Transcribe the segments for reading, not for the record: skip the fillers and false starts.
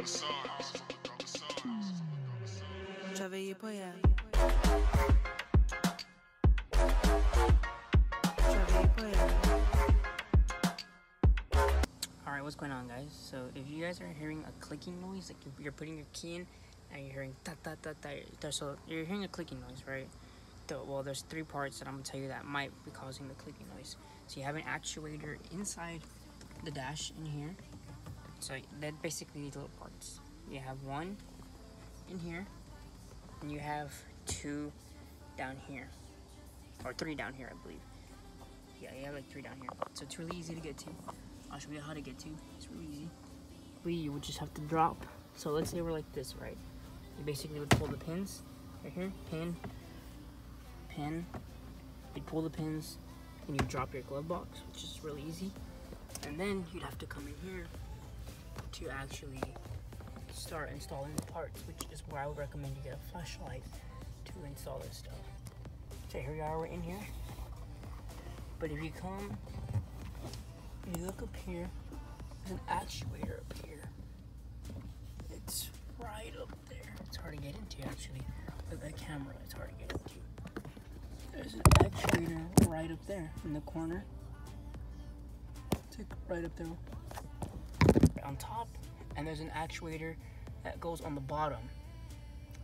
Alright, what's going on, guys? So if you guys are hearing a clicking noise, like you're putting your key in and you're hearing ta ta ta ta, so you're hearing a clicking noise, right? Well, there's three parts that I'm gonna tell you that might be causing the clicking noise. So you have an actuator inside the dash in here. So that basically these little parts. You have one in here, and you have two down here, or three down here, I believe. Yeah, you have like three down here. So it's really easy to get to. I'll show you how to get to. It's really easy. You would just have to drop. So let's say we're like this, right? You basically would pull the pins right here, pin. You pull the pins, and you drop your glove box, which is really easy. And then you'd have to come in here to actually start installing the parts, which is where I would recommend you get a flashlight to install this stuff. So here we are, we're in here. But if you come, you look up here, there's an actuator up here. It's right up there. It's hard to get into, actually. With the camera, it's hard to get into. There's an actuator right up there in the corner. It's like right up there. On top, and there's an actuator that goes on the bottom.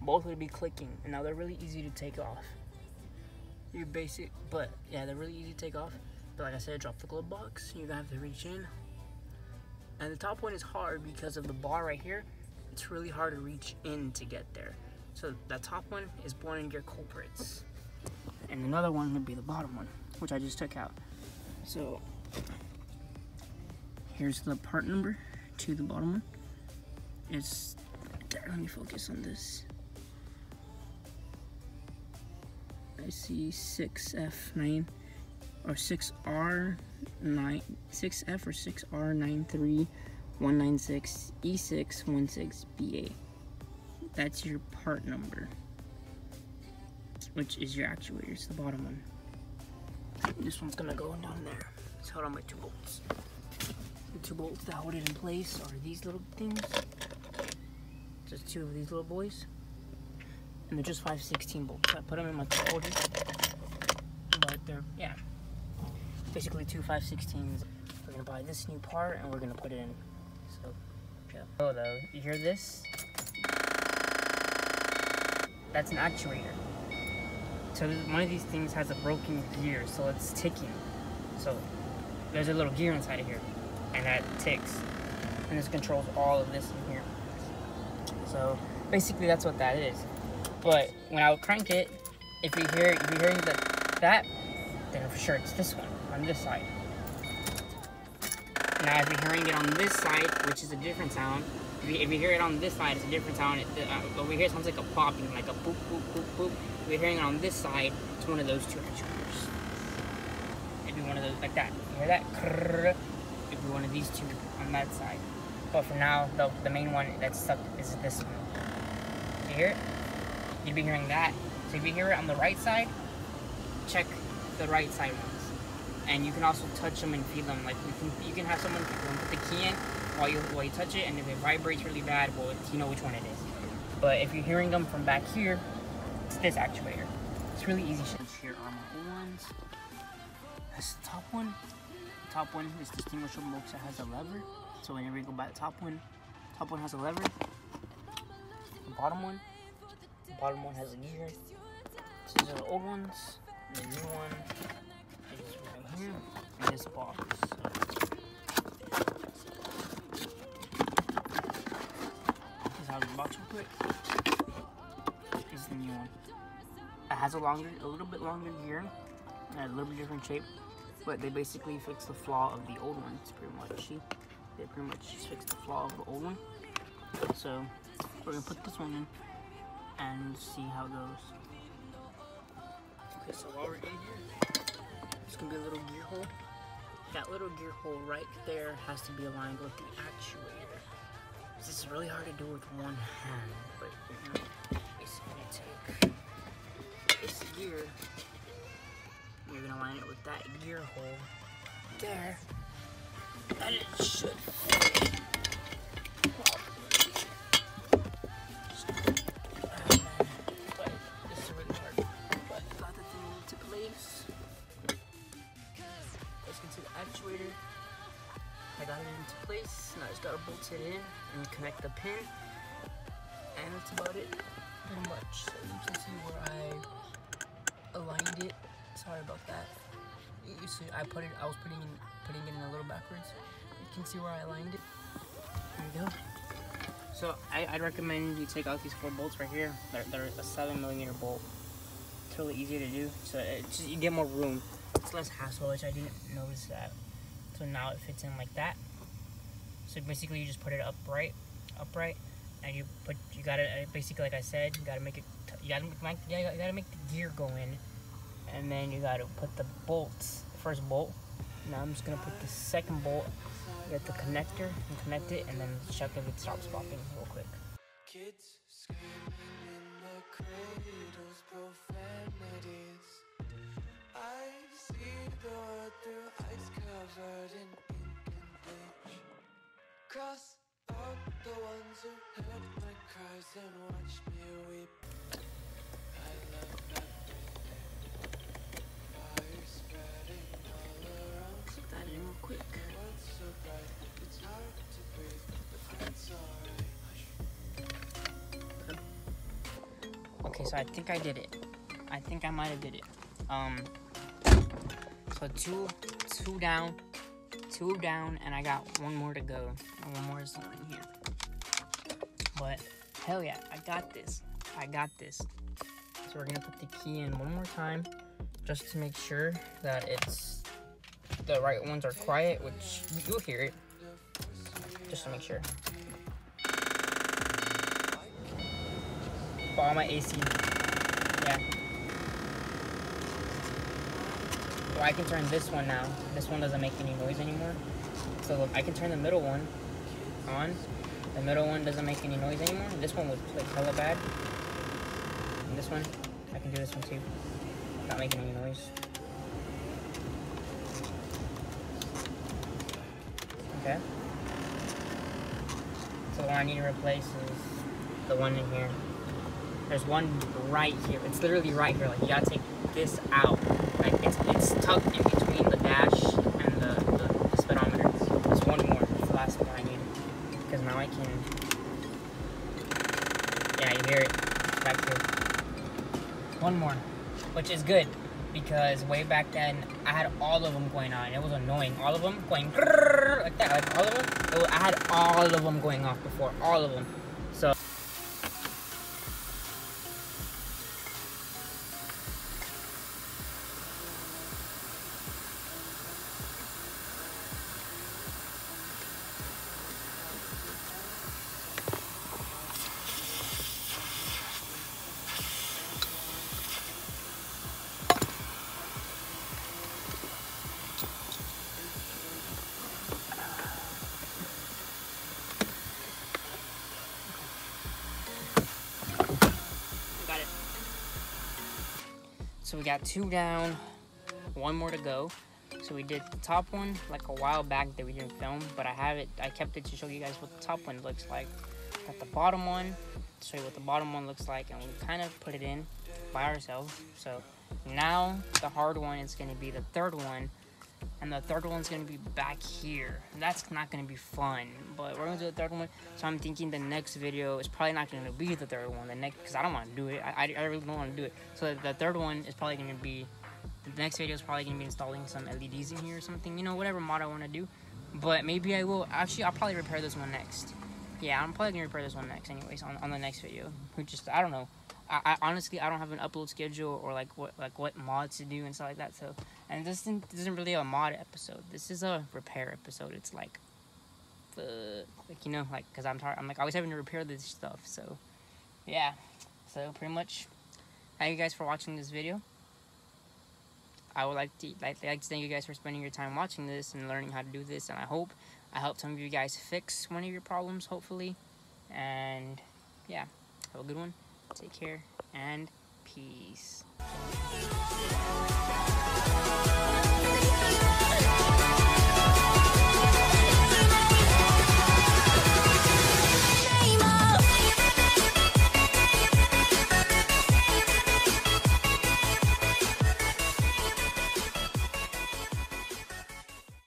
Both would be clicking, and now they're really easy to take off. You're basic, but yeah, they're really easy to take off. But like I said, drop the glove box. You're gonna have to reach in. And the top one is hard because of the bar right here. It's really hard to reach in to get there. So that top one is born in your culprits. And another one would be the bottom one, which I just took out. So here's the part number to the bottom one. It's there. Let me focus on this. I see 6F9 or 6R9, 6F or 6R93196E616BA. That's your part number, which is your actuator. It's the bottom one. This one's gonna go down there. It's held on by two bolts. The two bolts that hold it in place are these little things. Just two of these little boys. And they're just 5/16 bolts. So I put them in my holder. But they're, yeah, basically two 5/16s. We're gonna buy this new part and we're gonna put it in. So, yeah. Oh, though, you hear this? That's an actuator. So one of these things has a broken gear, so it's ticking. So there's a little gear inside of here, and that ticks. And this controls all of this in here. So basically that's what that is. But when I would crank it, if you're hearing that, then for sure it's this one, on this side. Now if you're hearing it on this side, which is a different sound, if you hear it on this side, it's a different sound. Over here it sounds like a popping, like a boop, boop, boop, boop. If you're hearing it on this side, it's one of those two actuators. It'd be one of those, like that. You hear that? It'd be one of these two on that side. But for now, the main one that's stuck is this one. You hear it? You'd be hearing that. So if you hear it on the right side, check the right side ones. And you can also touch them and feel them. Like you can have someone put the key in while you touch it, and if it vibrates really bad, well, you know which one it is. But if you're hearing them from back here, it's this actuator. It's really easy. Here are my old ones. That's the top one. The top one is distinguishable because it has a lever. So whenever you go by the top one has a lever. The bottom one has a gear. So these are the old ones. And the new one is right here in this box. This is how the box will put. This is the new one. It has a little bit longer gear and a little bit different shape, but they basically fix the flaw of the old one. It's pretty much, see? They pretty much just fixed the flaw of the old one. So we're gonna put this one in and see how it goes. Okay, so while we're in here, it's gonna be a little gear hole. That little gear hole right there has to be aligned with the actuator. This is really hard to do with one hand, but you're gonna basically take this gear, you're gonna line it with that gear hole there, and it should fit. I just gotta bolt it in and connect the pin, and that's about it, pretty much. So you can see where I aligned it. Sorry about that. You see, I was putting it in a little backwards. You can see where I aligned it. There you go. So I'd recommend you take out these 4 bolts right here. They're a 7mm bolt. It's really easy to do. So it's just, you get more room. It's less hassle, which I didn't notice that. So now it fits in like that. So basically you just put it upright, and you gotta basically, like I said, you gotta make it. You gotta make the gear go in, and then you gotta put the bolts. The first bolt. Now I'm just gonna put the second bolt. Get the connector and connect it, and then check if it stops popping real quick. Kids screaming in the cradles, profanities. I see the world through ice covered in ink and bleach. Cross out the ones who heard my cries and watched me weep. I love everything. Fire spreading all around. Put that in real quick. So bright, it's hard to breathe, but it's alright. Okay, so I think I did it. I think I might have did it. So two down, and I got 1 more to go. And 1 more is not in here. But hell yeah, I got this. So we're gonna put the key in 1 more time, just to make sure that it's the right ones are quiet, which you'll hear it, just to make sure. For all my AC, yeah. So I can turn this one now. This one doesn't make any noise anymore. So look, I can turn the middle one on. The middle one doesn't make any noise anymore. This one would like hella bad. And this one, I can do this one too, not making any noise. Okay. So the one I need to replace is the one in here. There's one right here. It's literally right here. Like, you gotta take this out. Like, it's tucked in between the dash and the speedometer. There's one more. It's the last one I need. Because now I can. Yeah, you hear it. It's back here. One more, which is good. Because way back then, I had all of them going on. It was annoying. All of them going like that. Like, all of them. I had all of them going off before. All of them. So. So we got 2 down, 1 more to go. So we did the top one like a while back that we didn't film, but I kept it to show you guys what the top one looks like. Got the bottom one, to show you what the bottom one looks like, and we kind of put it in by ourselves. So now the hard one is going to be the third one, and the third one's going to be back here. That's not going to be fun, but we're going to do the third one. So I'm thinking the next video is probably not going to be the third one. The next, because I don't want to do it. I really don't want to do it. So the third one is probably going to be, the next video is probably going to be installing some LEDs in here or something. You know, whatever mod I want to do. But maybe I will. Actually, I'll probably repair this one next. Yeah, I'm probably going to repair this one next anyways on the next video. I don't know. I honestly, I don't have an upload schedule or like what mods to do and stuff like that. So, and this isn't really a mod episode. This is a repair episode. It's like you know, like, cause I'm tired. I'm like always having to repair this stuff. So, yeah. So pretty much, thank you guys for watching this video. I would like to thank you guys for spending your time watching this and learning how to do this. And I hope I helped some of you guys fix one of your problems, hopefully. And yeah, have a good one. Take care and peace.